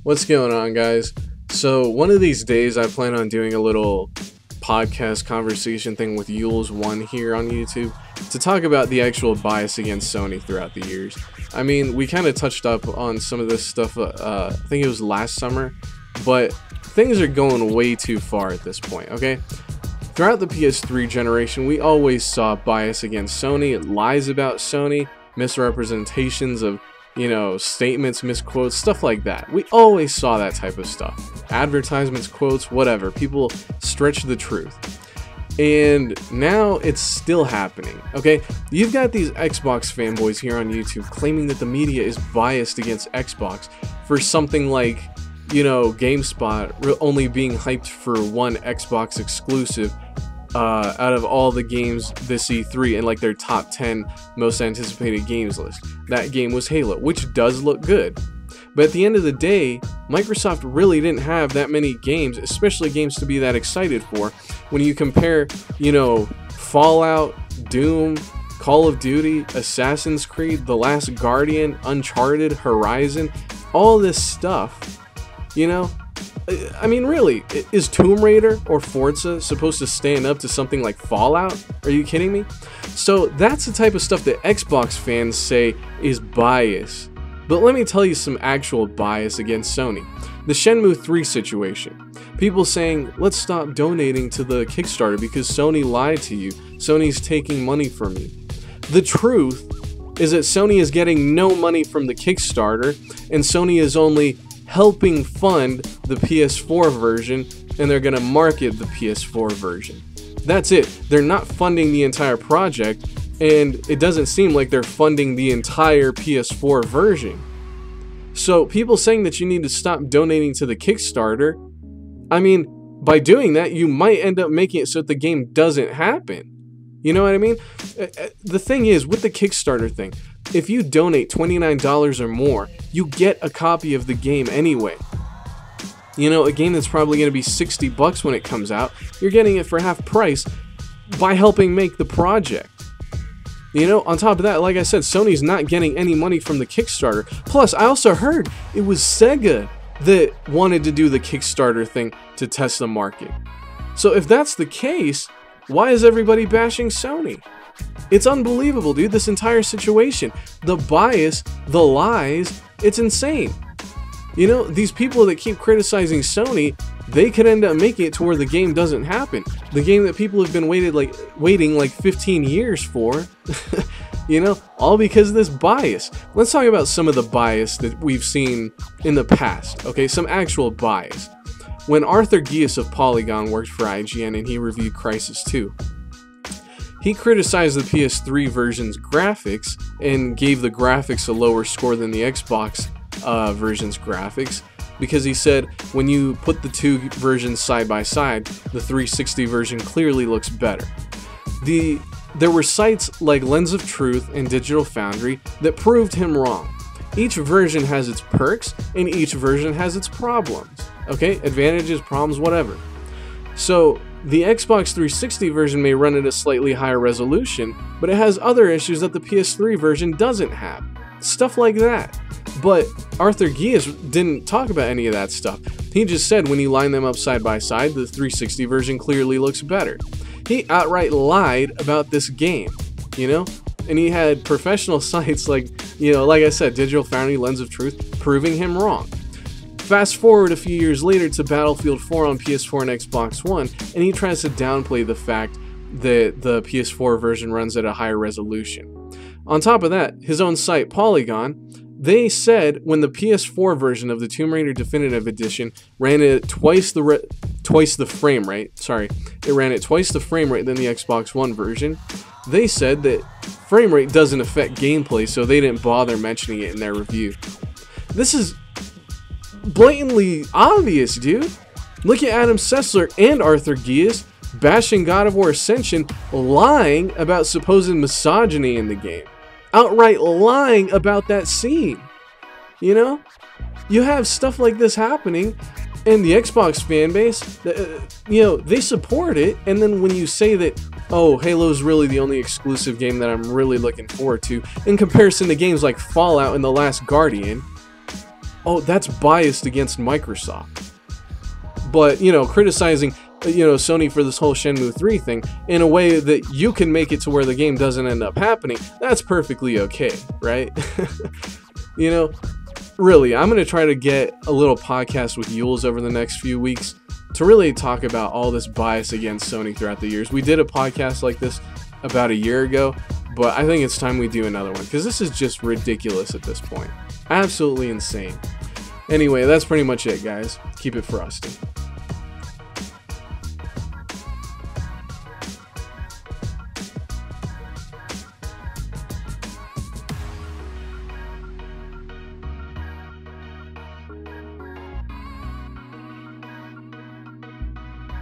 What's going on, guys? So one of these days I plan on doing a little podcast conversation thing with Yules1 here on YouTube to talk about the actual bias against Sony throughout the years. I mean, we kind of touched up on some of this stuff, I think it was last summer, but things are going way too far at this point, okay? Throughout the PS3 generation, we always saw bias against Sony, lies about Sony, misrepresentations of, statements, misquotes, stuff like that. We always saw that type of stuff. Advertisements, quotes, whatever. People stretch the truth. And now it's still happening, okay? You've got these Xbox fanboys here on YouTube claiming that the media is biased against Xbox for something like, GameSpot only being hyped for one Xbox exclusive out of all the games this E3 and like their top 10 most anticipated games list. That game was Halo, which does look good. But at the end of the day, Microsoft really didn't have that many games, especially games to be that excited for. When you compare, Fallout, Doom, Call of Duty, Assassin's Creed, The Last Guardian, Uncharted, Horizon, all this stuff, I mean, really, is Tomb Raider or Forza supposed to stand up to something like Fallout? Are you kidding me? So that's the type of stuff that Xbox fans say is bias. But let me tell you some actual bias against Sony. The Shenmue 3 situation. People saying, let's stop donating to the Kickstarter because Sony lied to you. Sony's taking money from you. The truth is that Sony is getting no money from the Kickstarter, and Sony is only helping fund the PS4 version, and they're gonna market the PS4 version. That's it. They're not funding the entire project, and it doesn't seem like they're funding the entire PS4 version. So people saying that you need to stop donating to the Kickstarter, I mean, by doing that, you might end up making it so that the game doesn't happen. You know what I mean? The thing is, with the Kickstarter thing, if you donate $29 or more, you get a copy of the game anyway. A game that's probably going to be $60 when it comes out, you're getting it for half price by helping make the project. On top of that, like I said, Sony's not getting any money from the Kickstarter. Plus, I also heard it was Sega that wanted to do the Kickstarter thing to test the market. So if that's the case, why is everybody bashing Sony? It's unbelievable, dude, this entire situation. The bias, the lies, it's insane. These people that keep criticizing Sony, they could end up making it to where the game doesn't happen. The game that people have been waiting like 15 years for, all because of this bias. Let's talk about some of the bias that we've seen in the past, okay? Some actual bias. When Arthur Gies of Polygon worked for IGN and he reviewed Crysis 2, he criticized the PS3 version's graphics and gave the graphics a lower score than the Xbox version's graphics because he said when you put the two versions side by side, the 360 version clearly looks better. There were sites like Lens of Truth and Digital Foundry that proved him wrong. Each version has its perks and each version has its problems. Okay, advantages, problems, whatever. So the Xbox 360 version may run at a slightly higher resolution, but it has other issues that the PS3 version doesn't have. Stuff like that. But Arthur Gies didn't talk about any of that stuff. He just said when you line them up side by side, the 360 version clearly looks better. He outright lied about this game, And he had professional sites like, like I said, Digital Foundry, Lens of Truth, proving him wrong. Fast forward a few years later to Battlefield 4 on PS4 and Xbox One, and he tries to downplay the fact that the PS4 version runs at a higher resolution. On top of that, his own site, Polygon, they said when the PS4 version of the Tomb Raider Definitive Edition ran at twice the frame rate than the Xbox One version, they said that frame rate doesn't affect gameplay, so they didn't bother mentioning it in their review. This is blatantly obvious, dude. Look at Adam Sessler and Arthur Gies bashing God of War Ascension, lying about supposed misogyny in the game. Outright lying about that scene. You have stuff like this happening, and the Xbox fan base, they support it, and then when you say that, oh, Halo's really the only exclusive game that I'm really looking forward to, in comparison to games like Fallout and The Last Guardian, oh, that's biased against Microsoft. But, you know, criticizing, you know, Sony for this whole Shenmue 3 thing in a way that you can make it to where the game doesn't end up happening, that's perfectly okay, right? You know, really, I'm going to try to get a little podcast with Yules over the next few weeks to really talk about all this bias against Sony throughout the years. We did a podcast like this about a year ago, but I think it's time we do another one, because this is just ridiculous at this point. Absolutely insane. Anyway, that's pretty much it, guys. Keep it frosty.